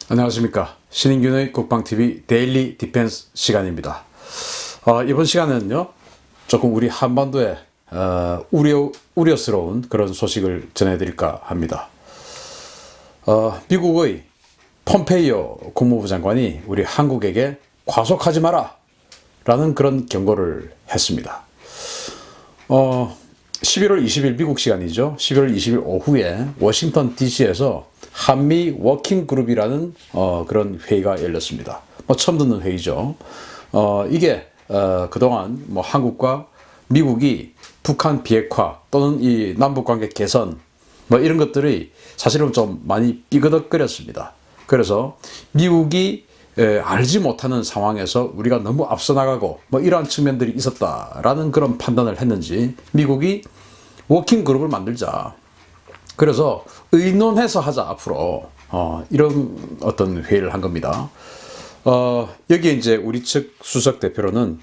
안녕하십니까. 신인균의 국방TV 데일리 디펜스 시간입니다. 이번 시간은요, 조금 우리 한반도에 우려스러운 그런 소식을 전해드릴까 합니다. 미국의 폼페이오 국무부 장관이 우리 한국에게 과속하지 마라 라는 그런 경고를 했습니다. 11월 20일 미국 시간이죠. 11월 20일 오후에 워싱턴 DC에서 한미 워킹그룹이라는 그런 회의가 열렸습니다. 처음 듣는 회의죠. 이게 그동안 한국과 미국이 북한 비핵화 또는 이 남북관계 개선 이런 것들이 사실은 좀 많이 삐그덕거렸습니다. 그래서 미국이 알지 못하는 상황에서 우리가 너무 앞서 나가고 이러한 측면들이 있었다라는 그런 판단을 했는지 미국이 워킹그룹을 만들자. 그래서 의논해서 하자 앞으로 이런 어떤 회의를 한 겁니다. 여기에 이제 우리 측 수석 대표로는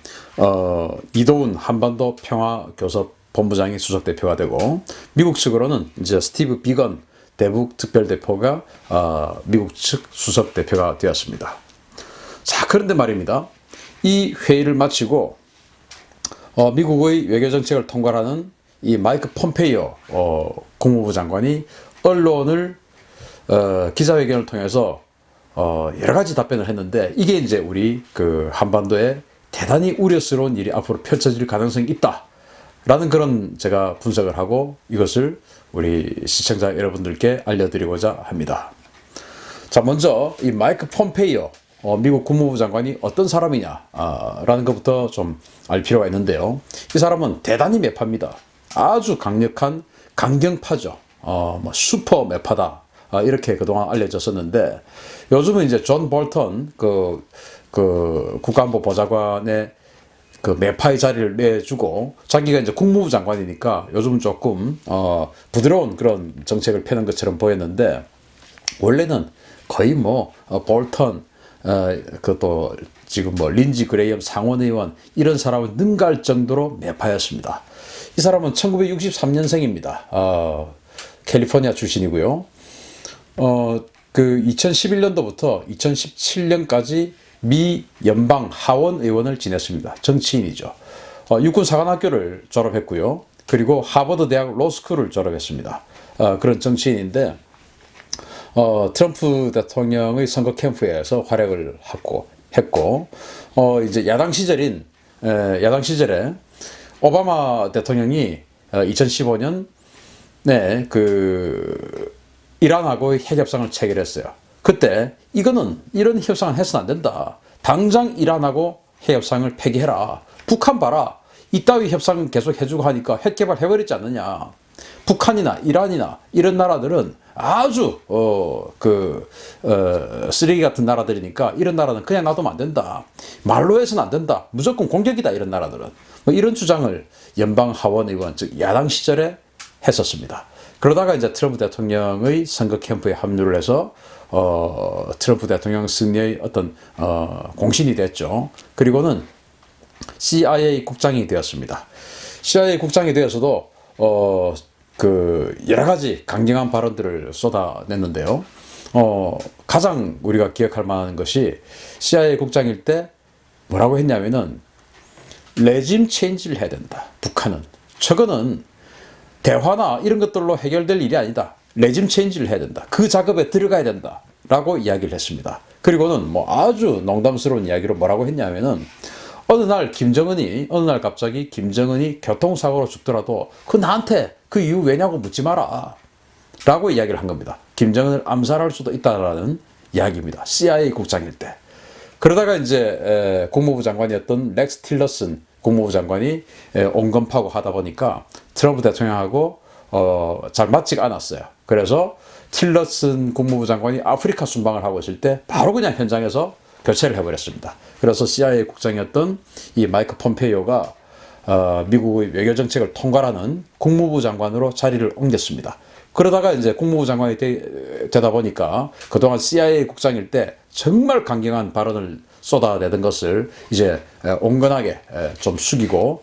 이도훈 한반도 평화교섭 본부장이 수석 대표가 되고 미국 측으로는 이제 스티브 비건 대북 특별대표가 미국 측 수석 대표가 되었습니다. 자, 그런데 말입니다. 이 회의를 마치고 미국의 외교정책을 통괄하는 이 마이크 폼페이오 국무부 장관이 언론을 기자회견을 통해서 여러 가지 답변을 했는데 이게 이제 우리 그 한반도에 대단히 우려스러운 일이 앞으로 펼쳐질 가능성이 있다라는 그런 제가 분석을 하고 이것을 우리 시청자 여러분들께 알려드리고자 합니다. 자, 먼저 이 마이크 폼페이오 미국 국무부 장관이 어떤 사람이냐라는 것부터 좀 알 필요가 있는데요. 이 사람은 대단히 매파입니다. 아주 강력한 강경파죠. 슈퍼 매파다. 이렇게 그동안 알려졌었는데 요즘은 이제 존 볼턴 그 국가안보 보좌관의 그 매파의 자리를 내주고 자기가 이제 국무부 장관이니까 요즘 조금 부드러운 그런 정책을 펴는 것처럼 보였는데 원래는 거의 볼턴 그또 지금 린지 그레이엄 상원의원 이런 사람을 능가할 정도로 매파였습니다. 이 사람은 1963년생입니다. 캘리포니아 출신이고요. 그 2011년도부터 2017년까지 미 연방 하원 의원을 지냈습니다. 정치인이죠. 육군사관학교를 졸업했고요. 그리고 하버드 대학 로스쿨을 졸업했습니다. 그런 정치인인데 트럼프 대통령의 선거 캠프에서 활약을 했고 이제 야당 시절에 오바마 대통령이 2015년 그 이란하고의 핵협상을 체결했어요. 그때 이런 협상을 해서는 안 된다. 당장 이란하고 핵협상을 폐기해라. 북한 봐라. 이따위 협상 계속 해주고 하니까 핵 개발 해버리지 않느냐. 북한이나 이란이나 이런 나라들은 아주 쓰레기 같은 나라들이니까 이런 나라는 그냥 놔두면 안 된다. 말로 해서는 안 된다. 무조건 공격이다. 이런 나라들은. 이런 주장을 연방 하원 의원 즉 야당 시절에 했었습니다. 그러다가 이제 트럼프 대통령의 선거 캠프에 합류를 해서 트럼프 대통령 승리의 어떤 공신이 됐죠. 그리고는 CIA 국장이 되었습니다. CIA 국장이 되어서도 그 여러 가지 강경한 발언들을 쏟아냈는데요. 가장 우리가 기억할 만한 것이 CIA 국장일 때 뭐라고 했냐면은 레짐 체인지를 해야 된다. 북한은. 저거는 대화나 이런 것들로 해결될 일이 아니다. 레짐 체인지를 해야 된다. 그 작업에 들어가야 된다. 라고 이야기를 했습니다. 그리고는 아주 농담스러운 이야기로 뭐라고 했냐면은 어느 날 갑자기 김정은이 교통사고로 죽더라도 나한테 그 이유 왜냐고 묻지 마라. 라고 이야기를 한 겁니다. 김정은을 암살할 수도 있다라는 이야기입니다. CIA 국장일 때. 그러다가 이제 국무부 장관이었던 렉스 틸러슨 국무부 장관이 온건파고 하다 보니까 트럼프 대통령하고 잘 맞지가 않았어요. 그래서 틸러슨 국무부 장관이 아프리카 순방을 하고 있을 때 바로 그냥 현장에서 교체를 해버렸습니다. 그래서 CIA 국장이었던 이 마이크 폼페이오가 미국의 외교정책을 통괄하는 국무부 장관으로 자리를 옮겼습니다. 그러다가 이제 국무부 장관이 되다 보니까 그동안 CIA 국장일 때 정말 강경한 발언을 쏟아내던 것을 이제 온건하게 좀 숙이고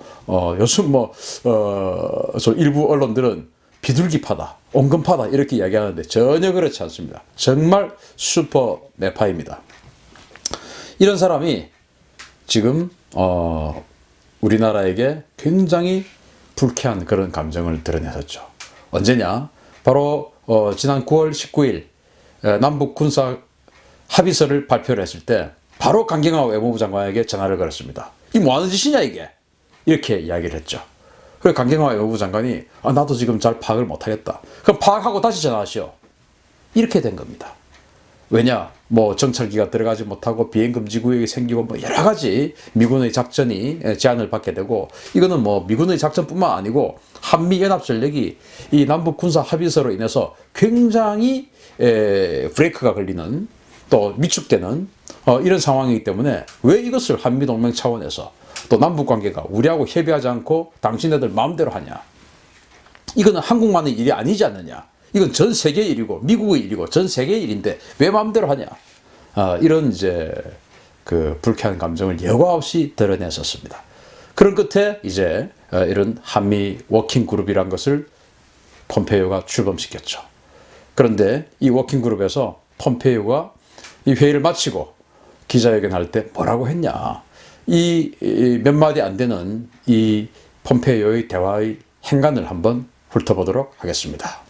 요즘 저 일부 언론들은 비둘기파다. 온건파다 이렇게 이야기하는데 전혀 그렇지 않습니다. 정말 슈퍼 매파입니다. 이런 사람이 지금 우리나라에게 굉장히 불쾌한 그런 감정을 드러냈었죠. 언제냐? 바로 지난 9월 19일 남북 군사 합의서를 발표를 했을 때 바로 강경화 외무부 장관에게 전화를 걸었습니다. 이 뭐하는 짓이냐 이게? 이렇게 이야기를 했죠. 그래서 강경화 외무부 장관이 나도 지금 잘 파악을 못하겠다. 그럼 파악하고 다시 전화하시오. 이렇게 된 겁니다. 왜냐? 뭐 정찰기가 들어가지 못하고 비행금지 구역이 생기고 뭐 여러 가지 미군의 작전이 제한을 받게 되고, 이거는 뭐 미군의 작전뿐만 아니고 한미연합전력이 이 남북 군사 합의서로 인해서 굉장히 브레이크가 걸리는, 또 위축되는 이런 상황이기 때문에 왜 이것을 한미동맹 차원에서 또 남북관계가 우리하고 협의하지 않고 당신네들 마음대로 하냐. 이거는 한국만의 일이 아니지 않느냐. 이건 전 세계의 일이고 미국의 일이고 전 세계의 일인데 왜 마음대로 하냐. 이런 이제 그 불쾌한 감정을 여과 없이 드러냈었습니다. 그런 끝에 이제 이런 한미 워킹 그룹이란 것을 폼페이오가 출범시켰죠. 그런데 이 워킹 그룹에서 폼페이오가 이 회의를 마치고 기자회견할 때 뭐라고 했냐. 이 몇 마디 안 되는 이 폼페이오의 대화의 행간을 한번 훑어보도록 하겠습니다.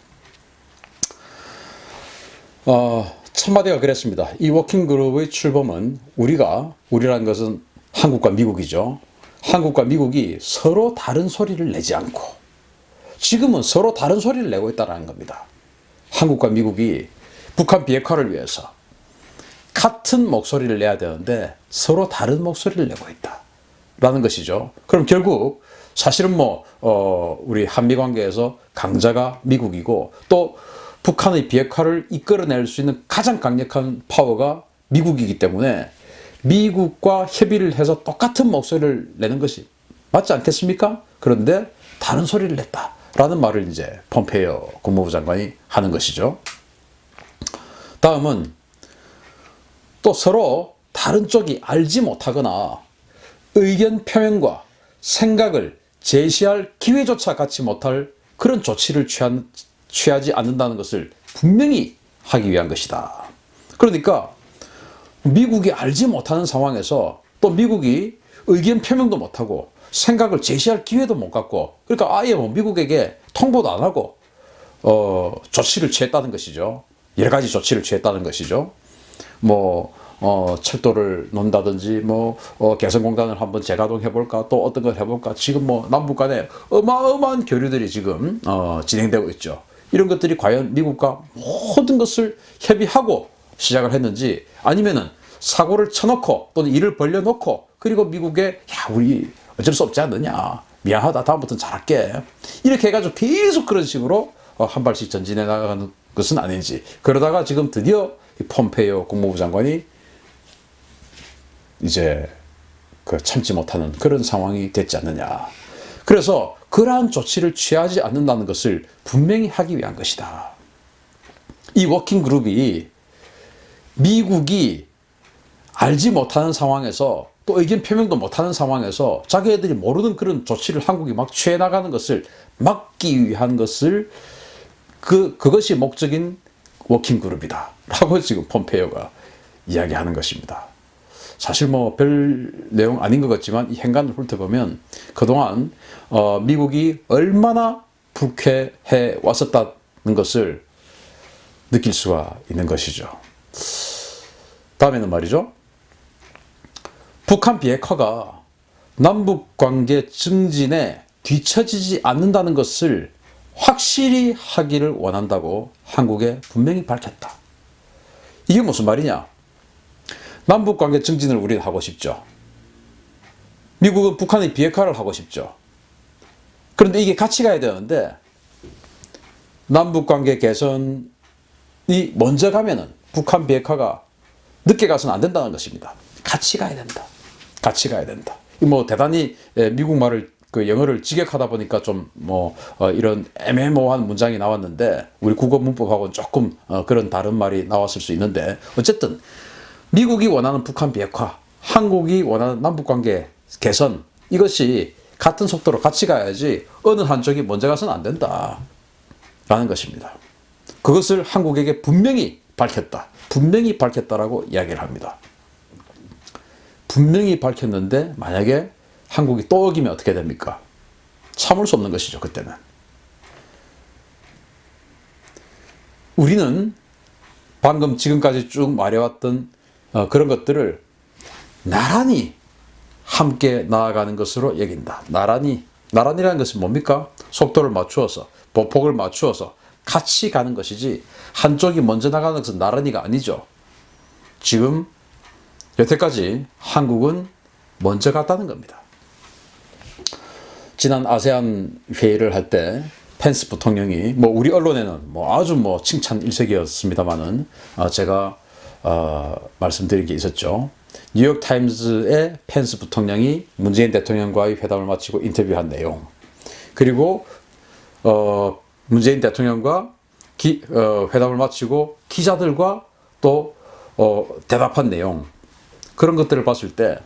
첫 마디가 그랬습니다. 이 워킹그룹의 출범은 우리라는 것은 한국과 미국이죠. 한국과 미국이 서로 다른 소리를 내지 않고 지금은 서로 다른 소리를 내고 있다는 겁니다. 한국과 미국이 북한 비핵화를 위해서 같은 목소리를 내야 되는데 서로 다른 목소리를 내고 있다라는 것이죠. 그럼 결국 사실은 우리 한미 관계에서 강자가 미국이고 또 북한의 비핵화를 이끌어낼 수 있는 가장 강력한 파워가 미국이기 때문에 미국과 협의를 해서 똑같은 목소리를 내는 것이 맞지 않겠습니까? 그런데 다른 소리를 냈다라는 말을 이제 폼페이오 국무부 장관이 하는 것이죠. 다음은 또 서로 다른 쪽이 알지 못하거나 의견 표명과 생각을 제시할 기회조차 갖지 못할 그런 조치를 취하지 않는다는 것을 분명히 하기 위한 것이다. 그러니까 미국이 알지 못하는 상황에서 또 미국이 의견 표명도 못하고 생각을 제시할 기회도 못 갖고, 그러니까 아예 미국에게 통보도 안 하고 조치를 취했다는 것이죠. 여러 가지 조치를 취했다는 것이죠. 철도를 논다든지 개성공단을 한번 재가동해볼까, 또 어떤 걸 해볼까. 지금 남북 간에 어마어마한 교류들이 지금 진행되고 있죠. 이런 것들이 과연 미국과 모든 것을 협의하고 시작을 했는지, 아니면은 사고를 쳐놓고 또는 일을 벌려놓고 그리고 미국에 우리 어쩔 수 없지 않느냐, 미안하다, 다음부터는 잘할게, 이렇게 해가지고 계속 그런 식으로 한 발씩 전진해 나가는 것은 아닌지. 그러다가 지금 드디어 폼페이오 국무부 장관이 이제 참지 못하는 그런 상황이 됐지 않느냐. 그래서 그러한 조치를 취하지 않는다는 것을 분명히 하기 위한 것이다. 이 워킹 그룹이 미국이 알지 못하는 상황에서 또 의견 표명도 못하는 상황에서 자기네들이 모르는 그런 조치를 한국이 막 취해 나가는 것을 막기 위한 것을 그것이 목적인 워킹 그룹이다 라고 지금 폼페이오가 이야기하는 것입니다. 사실 별 내용 아닌 것 같지만 이 행간을 훑어보면 그동안 미국이 얼마나 불쾌해 왔었다는 것을 느낄 수가 있는 것이죠. 다음에는 말이죠. 북한 비핵화가 남북관계 증진에 뒤처지지 않는다는 것을 확실히 하기를 원한다고 한국에 분명히 밝혔다. 이게 무슨 말이냐? 남북관계 증진을 우리는 하고 싶죠. 미국은 북한의 비핵화를 하고 싶죠. 그런데 이게 같이 가야 되는데 남북관계 개선이 먼저 가면은 북한 비핵화가 늦게 가서는 안 된다는 것입니다. 같이 가야 된다. 같이 가야 된다. 대단히 미국 말을 영어를 직역하다 보니까 좀 이런 애매모호한 문장이 나왔는데 우리 국어 문법하고는 조금 그런 다른 말이 나왔을 수 있는데, 어쨌든 미국이 원하는 북한 비핵화, 한국이 원하는 남북관계 개선, 이것이 같은 속도로 같이 가야지 어느 한쪽이 먼저 가서는 안 된다. 것입니다. 그것을 한국에게 분명히 밝혔다. 분명히 밝혔다라고 이야기를 합니다. 분명히 밝혔는데 만약에 한국이 또 어기면 어떻게 됩니까? 참을 수 없는 것이죠. 그때는. 우리는 방금 지금까지 쭉 말해왔던 그런 것들을 나란히 함께 나아가는 것으로 여긴다. 나란히라는 것은 뭡니까? 속도를 맞추어서, 보폭을 맞추어서 같이 가는 것이지 한쪽이 먼저 나가는 것은 나란히가 아니죠. 지금 여태까지 한국은 먼저 갔다는 겁니다. 지난 아세안 회의를 할 때 펜스 부통령이 우리 언론에는 아주 칭찬 일색이었습니다만은 제가 말씀드린 게 있었죠. 뉴욕 타임즈의 펜스 부통령이 문재인 대통령과의 회담을 마치고 인터뷰한 내용, 그리고 문재인 대통령과 회담을 마치고 기자들과 또 대답한 내용, 그런 것들을 봤을 때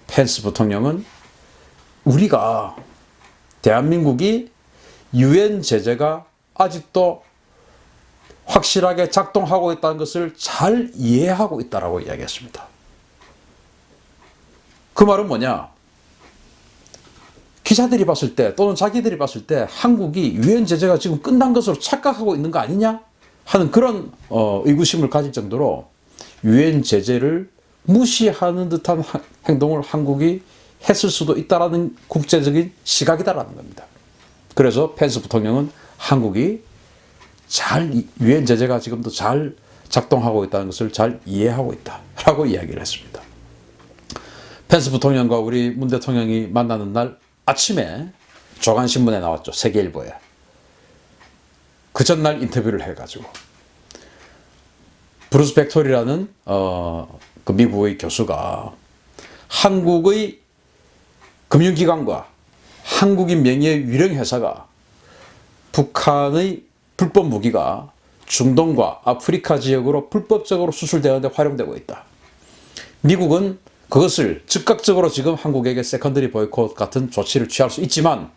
펜스 부통령은 우리가 대한민국이 유엔 제재가 아직도 확실하게 작동하고 있다는 것을 잘 이해하고 있다라고 이야기했습니다. 그 말은 뭐냐? 기자들이 봤을 때 또는 자기들이 봤을 때 한국이 유엔 제재가 지금 끝난 것으로 착각하고 있는 거 아니냐 하는 그런 의구심을 가질 정도로 유엔 제재를 무시하는 듯한 행동을 한국이 했을 수도 있다라는 국제적인 시각이다라는 겁니다. 그래서 펜스 부통령은 한국이 유엔 제재가 지금도 잘 작동하고 있다는 것을 잘 이해하고 있다라고 이야기를 했습니다. 펜스 부통령과 우리 문 대통령이 만나는 날 아침에 조간신문에 나왔죠. 세계일보에. 그 전날 인터뷰를 해가지고 브루스 벡토리라는 그 미국의 교수가 한국의 금융기관과 한국인 명의의 유령회사가 북한의 불법 무기가 중동과 아프리카 지역으로 불법적으로 수출되는데 활용되고 있다. 미국은 그것을 즉각적으로 지금 한국에게 세컨더리 보이콧 같은 조치를 취할 수 있지만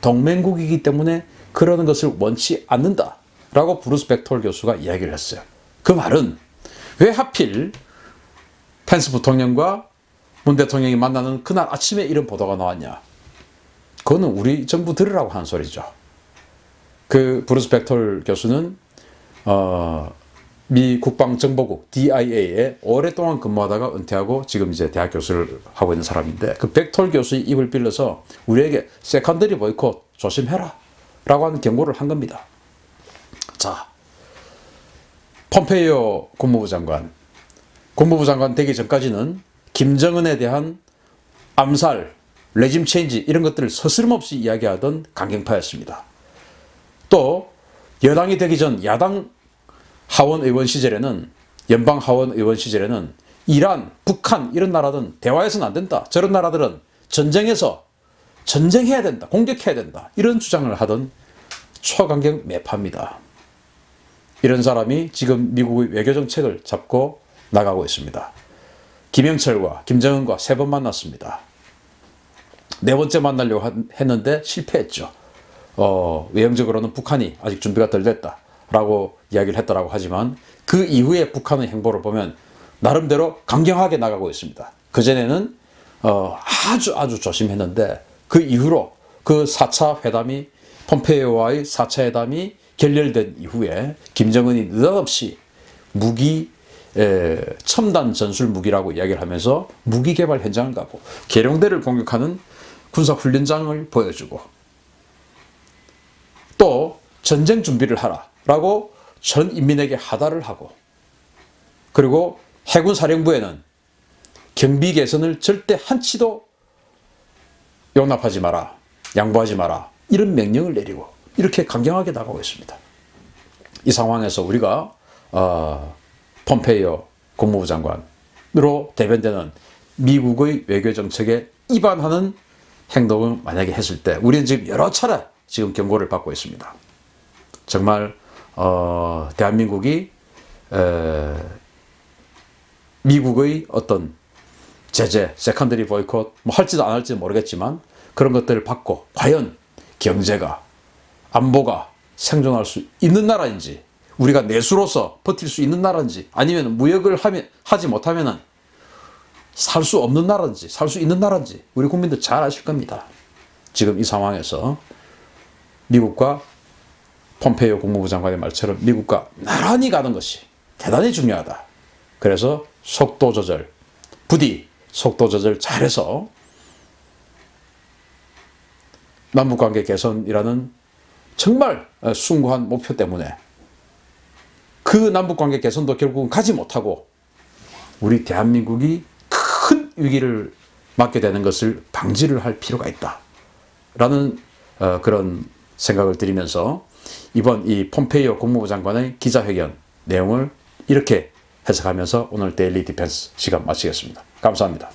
동맹국이기 때문에 그러는 것을 원치 않는다 라고 브루스 벡토리 교수가 이야기를 했어요. 그 말은 왜 하필 펜스 부통령과 문 대통령이 만나는 그날 아침에 이런 보도가 나왔냐? 그거는 우리 정부 들으라고 하는 소리죠. 그 브루스 벡토리 교수는 미 국방정보국 DIA에 오랫동안 근무하다가 은퇴하고 지금 이제 대학 교수를 하고 있는 사람인데, 그 벡토리 교수의 입을 빌려서 우리에게 세컨더리 보이콧 조심해라 라고 하는 경고를 한 겁니다. 자, 폼페이오 국무부 장관 되기 전까지는 김정은에 대한 암살, 레짐 체인지 이런 것들을 서스럼없이 이야기하던 강경파였습니다. 또 여당이 되기 전 야당 하원 의원 시절에는, 연방 하원 의원 시절에는 이란, 북한 이런 나라들은 대화해서는 안 된다. 저런 나라들은 전쟁해야 된다. 공격해야 된다. 이런 주장을 하던 초강경 매파입니다. 이런 사람이 지금 미국의 외교정책을 잡고 나가고 있습니다. 김영철과 김정은과 3번 만났습니다. 4번째 만나려고 했는데 실패했죠. 외형적으로는 북한이 아직 준비가 덜 됐다라고 이야기를 했다라고 하지만 그 이후에 북한의 행보를 보면 나름대로 강경하게 나가고 있습니다. 그전에는 아주 조심했는데 그 이후로 그 4차 회담이, 폼페이오와의 4차 회담이 결렬된 이후에 김정은이 느닷없이 첨단 전술 무기라고 이야기를 하면서 무기 개발 현장을 가고 계룡대를 공격하는 군사훈련장을 보여주고 또 전쟁 준비를 하라라고 전 인민에게 하달을 하고, 그리고 해군 사령부에는 경비 개선을 절대 한치도 용납하지 마라, 양보하지 마라 이런 명령을 내리고 이렇게 강경하게 나가고 있습니다. 이 상황에서 우리가 폼페이오 국무부 장관으로 대변되는 미국의 외교정책에 위반하는 행동을 만약에 했을 때 우리는 지금 여러 차례 지금 경고를 받고 있습니다. 정말 대한민국이 미국의 어떤 제재, 세컨더리 보이콧 할지도 안 할지는 모르겠지만 그런 것들을 받고 과연 경제가, 안보가 생존할 수 있는 나라인지, 우리가 내수로서 버틸 수 있는 나라인지, 아니면 무역을 하지 못하면 살 수 없는 나라인지, 살 수 있는 나라인지 우리 국민들 잘 아실 겁니다. 지금 이 상황에서 미국과 폼페이오 국무부 장관의 말처럼 미국과 나란히 가는 것이 대단히 중요하다. 그래서 속도 조절, 부디 속도 조절 잘해서 남북관계 개선이라는 정말 숭고한 목표 때문에 그 남북관계 개선도 결국은 가지 못하고 우리 대한민국이 큰 위기를 맞게 되는 것을 방지를 할 필요가 있다라는 그런 생각을 드리면서 이번 이 폼페이오 국무부 장관의 기자회견 내용을 이렇게 해석하면서 오늘 데일리 디펜스 시간 마치겠습니다. 감사합니다.